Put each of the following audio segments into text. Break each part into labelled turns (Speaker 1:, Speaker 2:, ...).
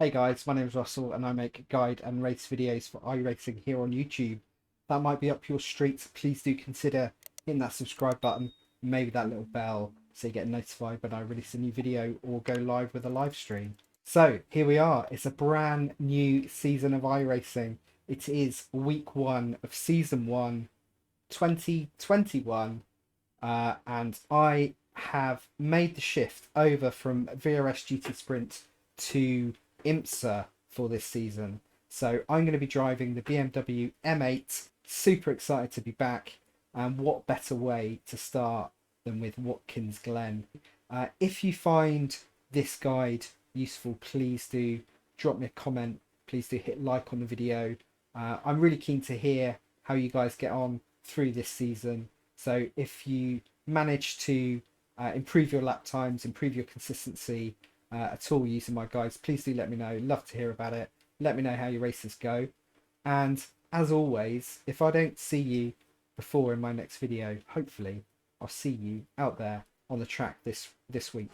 Speaker 1: Hey guys, my name is Russell and I make guide and race videos for iRacing here on YouTube. That might be up your street. Please do consider hitting that subscribe button, maybe that little bell so you get notified when I release a new video or go live with a live stream. So here we are. It's a brand new season of iRacing. It is week 1 of season 1, 2021, and I have made the shift over from VRS GT Sprint to IMSA for this season. So I'm going to be driving the BMW M8. Super excited to be back. And what better way to start than with Watkins Glen? If you find this guide useful, please do drop me a comment. Please do hit like on the video. I'm really keen to hear how you guys get on through this season. So if you manage to improve your lap times, improve your consistency at all using my guides, please do let me know. Love to hear about it. Let me know how your races go. And as always, if I don't see you before in my next video, hopefully I'll see you out there on the track this week.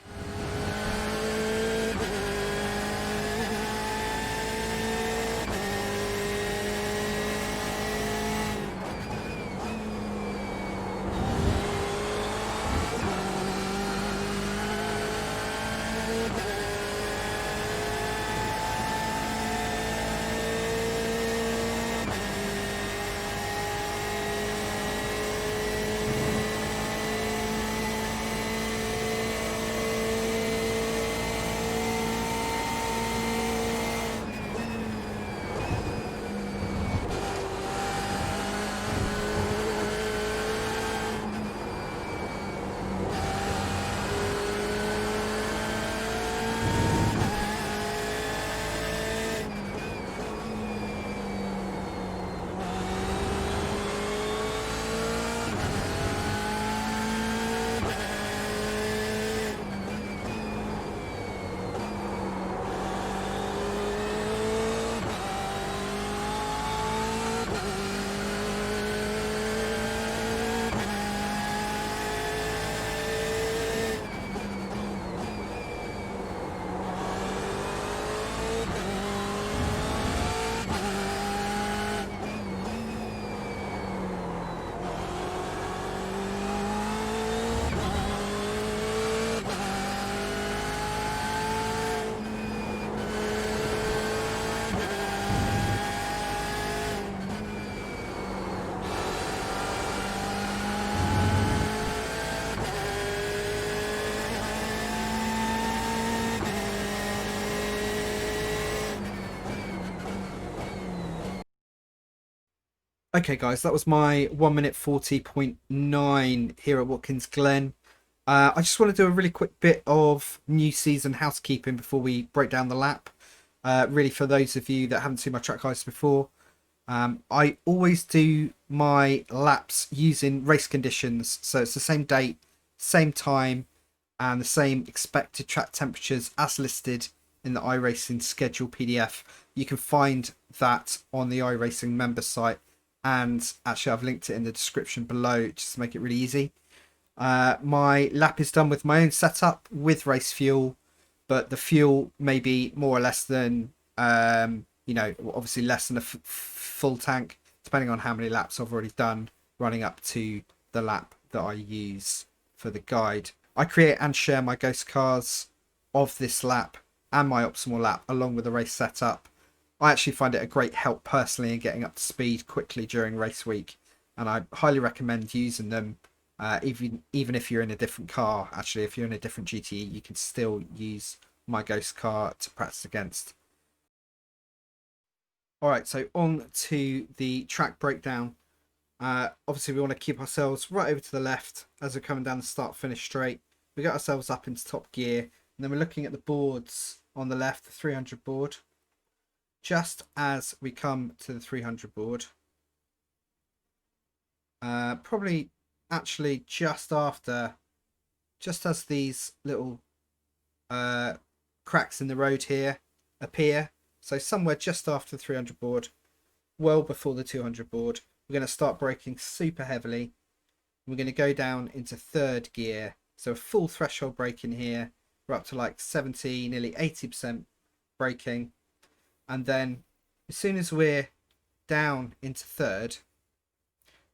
Speaker 1: Okay, guys, that was my 1 minute 40.9 here at Watkins Glen. I just want to do a really quick bit of new season housekeeping before we break down the lap. Really, for those of you that haven't seen my track guides before, I always do my laps using race conditions. So it's the same date, same time, and the same expected track temperatures as listed in the iRacing schedule PDF. You can find that on the iRacing member site. And actually, I've linked it in the description below just to make it really easy. My lap is done with my own setup with race fuel, but the fuel may be more or less than, obviously less than a full tank, depending on how many laps I've already done, running up to the lap that I use for the guide. I create and share my ghost cars of this lap and my optimal lap along with the race setup. I actually find it a great help personally in getting up to speed quickly during race week, and I highly recommend using them. Even if you're in a different car, actually, if you're in a different GTE, you can still use my ghost car to practice against. All right, so on to the track breakdown. Obviously, we want to keep ourselves right over to the left as we're coming down the start-finish straight. We got ourselves up into top gear, and then we're looking at the boards on the left, the 300 board. Just as we come to the 300 board, probably actually just as these little cracks in the road here appear, so somewhere just after the 300 board, well before the 200 board, we're going to start braking super heavily. We're going to go down into third gear, so a full threshold brake in here. We're up to like 70, nearly 80% braking, and then as soon as we're down into third,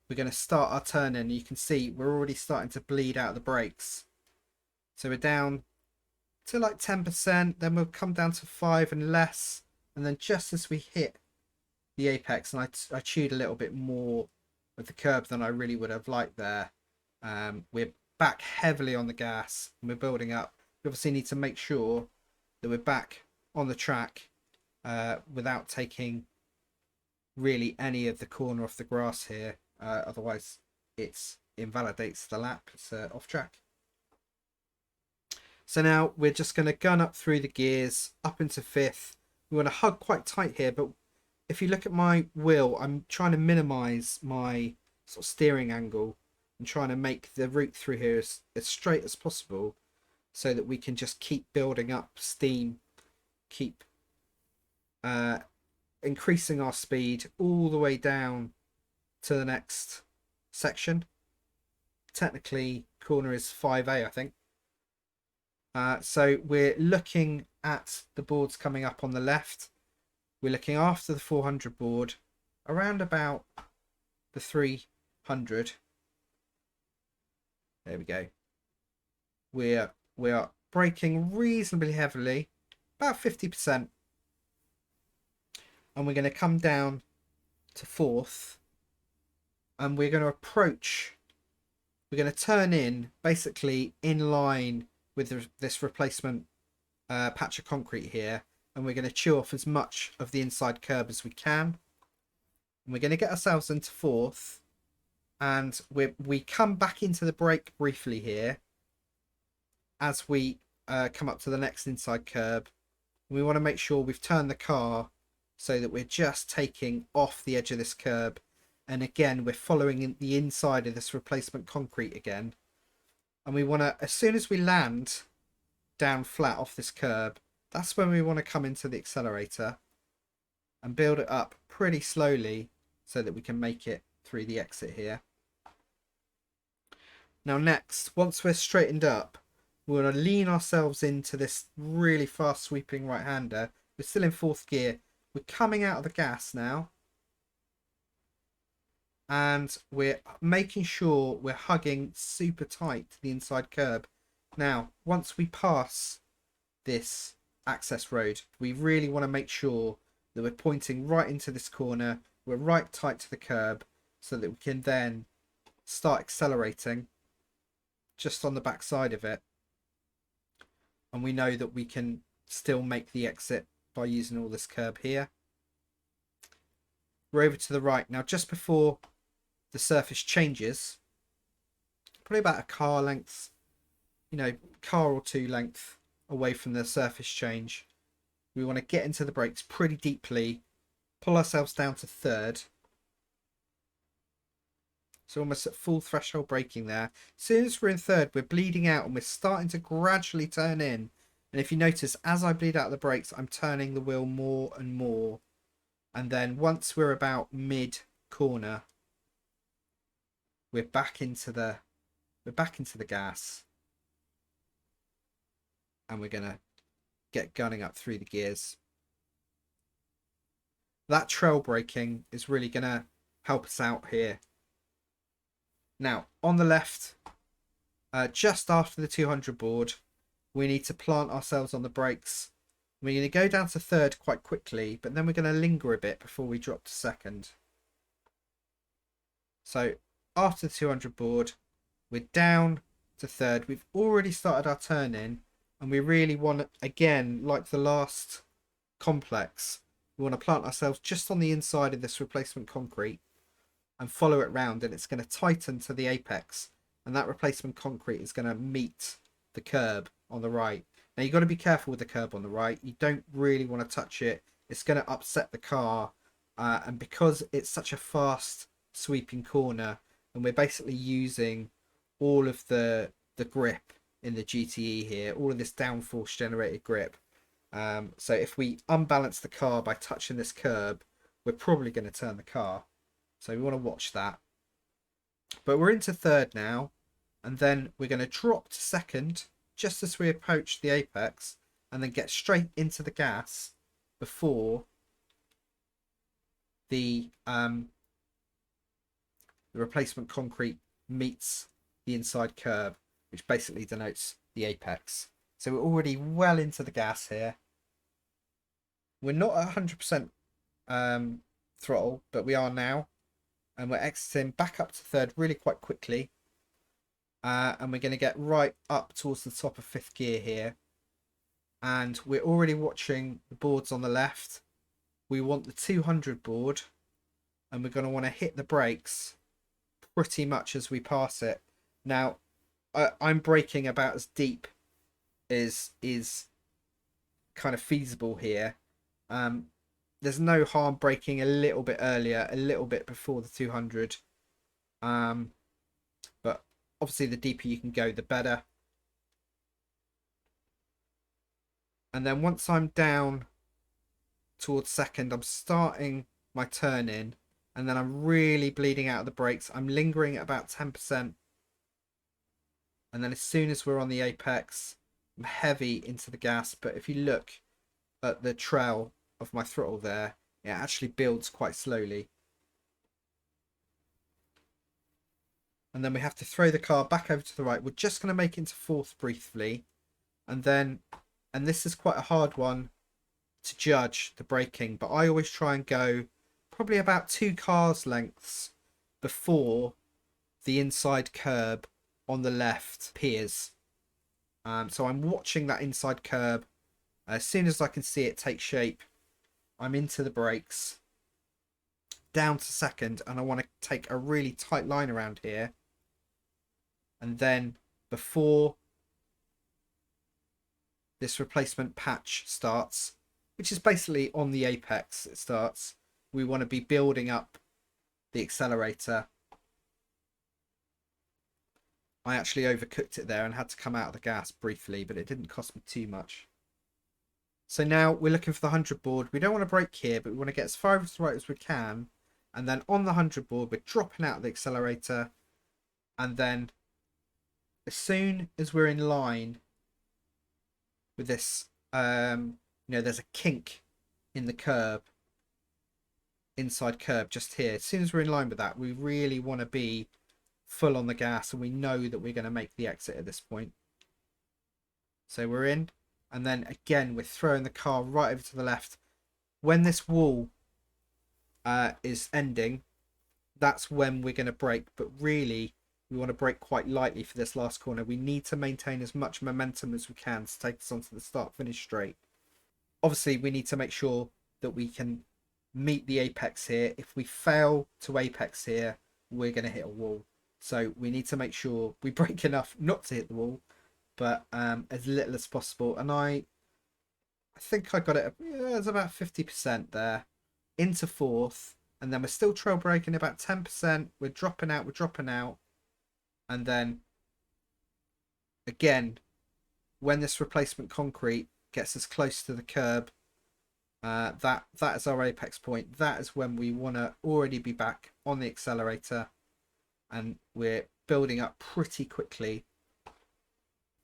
Speaker 1: we're going to start our turn in. You can see we're already starting to bleed out the brakes. So we're down to like 10%, then we'll come down to 5 and less, and then just as we hit the apex, and I chewed a little bit more of the curb than I really would have liked there. We're back heavily on the gas and we're building up. We obviously need to make sure that we're back on the track without taking really any of the corner off the grass here. Otherwise it invalidates the lap. It's off track. So now we're just going to gun up through the gears up into fifth. We want to hug quite tight here, but if you look at my wheel, I'm trying to minimize my sort of steering angle and trying to make the route through here as straight as possible so that we can just keep building up steam, keep increasing our speed all the way down to the next section. Technically, corner is 5A, I think. So we're looking at the boards coming up on the left. We're looking after the 400 board, around about the 300. There we go. We are braking reasonably heavily, about 50%. And we're going to come down to fourth. And we're going to approach. We're going to turn in, basically in line with this replacement patch of concrete here. And we're going to chew off as much of the inside curb as we can. And we're going to get ourselves into fourth. And we come back into the brake briefly here as we come up to the next inside curb. We want to make sure we've turned the car so that we're just taking off the edge of this curb. And again, we're following the inside of this replacement concrete again. And we want to, as soon as we land down flat off this curb, that's when we want to come into the accelerator and build it up pretty slowly so that we can make it through the exit here. Now next, once we're straightened up, we're going to lean ourselves into this really fast sweeping right-hander. We're still in fourth gear. We're coming out of the gas now. And we're making sure we're hugging super tight to the inside curb. Now, once we pass this access road, we really want to make sure that we're pointing right into this corner. We're right tight to the curb so that we can then start accelerating just on the back side of it. And we know that we can still make the exit by using all this curb here. We're over to the right. Now, just before the surface changes, probably about a car length, car or two length away from the surface change, we want to get into the brakes pretty deeply, pull ourselves down to third. So almost at full threshold braking there. As soon as we're in third, we're bleeding out and we're starting to gradually turn in. And if you notice, as I bleed out the brakes, I'm turning the wheel more and more. And then once we're about mid corner, we're back into the gas. And we're gonna get gunning up through the gears. That trail braking is really gonna help us out here. Now, on the left, just after the 200 board, we need to plant ourselves on the brakes. We're going to go down to third quite quickly, but then we're going to linger a bit before we drop to second. So, after the 200 board, we're down to third. We've already started our turn in, and we really want to, again, like the last complex, we want to plant ourselves just on the inside of this replacement concrete and follow it round, and it's going to tighten to the apex, and that replacement concrete is going to meet the curb on the right. Now you've got to be careful with the curb on the right. You don't really want to touch it. It's going to upset the car, and because it's such a fast sweeping corner, and we're basically using all of the grip in the GTE here, all of this downforce generated grip. So if we unbalance the car by touching this curb, we're probably going to turn the car. So we want to watch that. But we're into third now. And then we're going to drop to second just as we approach the apex. and then get straight into the gas before the replacement concrete meets the inside curb, which basically denotes the apex. So we're already well into the gas here. We're not at 100% throttle, but we are now. And we're exiting back up to third really quite quickly. And we're going to get right up towards the top of fifth gear here. And we're already watching the boards on the left. We want the 200 board. And we're going to want to hit the brakes pretty much as we pass it. Now, I'm braking about as deep as is kind of feasible here. There's no harm braking a little bit earlier, a little bit before the 200. But obviously the deeper you can go, the better. And then once I'm down towards second, I'm starting my turn in. And then I'm really bleeding out of the brakes. I'm lingering at about 10%. And then as soon as we're on the apex, I'm heavy into the gas. But if you look at the trail of my throttle there, it actually builds quite slowly. And then we have to throw the car back over to the right. We're just going to make it into fourth briefly. And then, and this is quite a hard one to judge, the braking, but I always try and go probably about 2 cars lengths before the inside curb on the left appears. So I'm watching that inside curb. As soon as I can see it take shape, I'm into the brakes, down to second, and I want to take a really tight line around here. And then before this replacement patch starts, which is basically on the apex, it starts, we want to be building up the accelerator. I actually overcooked it there and had to come out of the gas briefly, but it didn't cost me too much. So now we're looking for the 100 board. We don't want to brake here, but we want to get as far over to the right as we can. And then on the 100 board, we're dropping out the accelerator. And then as soon as we're in line with this, there's a kink in the curb, inside curb just here. As soon as we're in line with that, we really want to be full on the gas, and we know that we're going to make the exit at this point. So we're in. And then again, we're throwing the car right over to the left. When this wall is ending, that's when we're going to brake. But really, we want to brake quite lightly for this last corner. We need to maintain as much momentum as we can to take us onto the start-finish straight. Obviously, we need to make sure that we can meet the apex here. If we fail to apex here, we're going to hit a wall. So we need to make sure we brake enough not to hit the wall, but as little as possible. And I think I got it, it's about 50% there, into fourth. And then we're still trail braking about 10%. We're dropping out. And then again, when this replacement concrete gets us close to the curb, that is our apex point. That is when we want to already be back on the accelerator, and we're building up pretty quickly.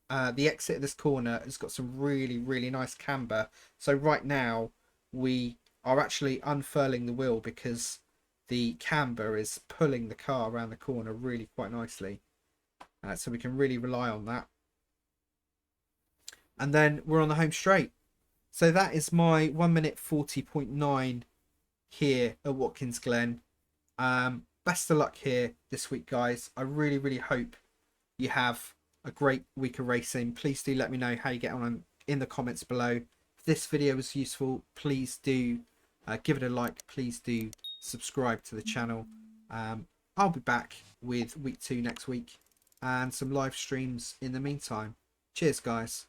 Speaker 1: The exit of this corner has got some really, really nice camber. So right now we are actually unfurling the wheel because the camber is pulling the car around the corner really quite nicely. So we can really rely on that. And then we're on the home straight. So that is my 1 minute 40.9 here at Watkins Glen. Best of luck here this week, guys. I really, really hope you have a great week of racing. Please do let me know how you get on in the comments below. If this video was useful, please do give it a like. Please do subscribe to the channel. I'll be back with week 2 next week and some live streams in the meantime. Cheers, guys.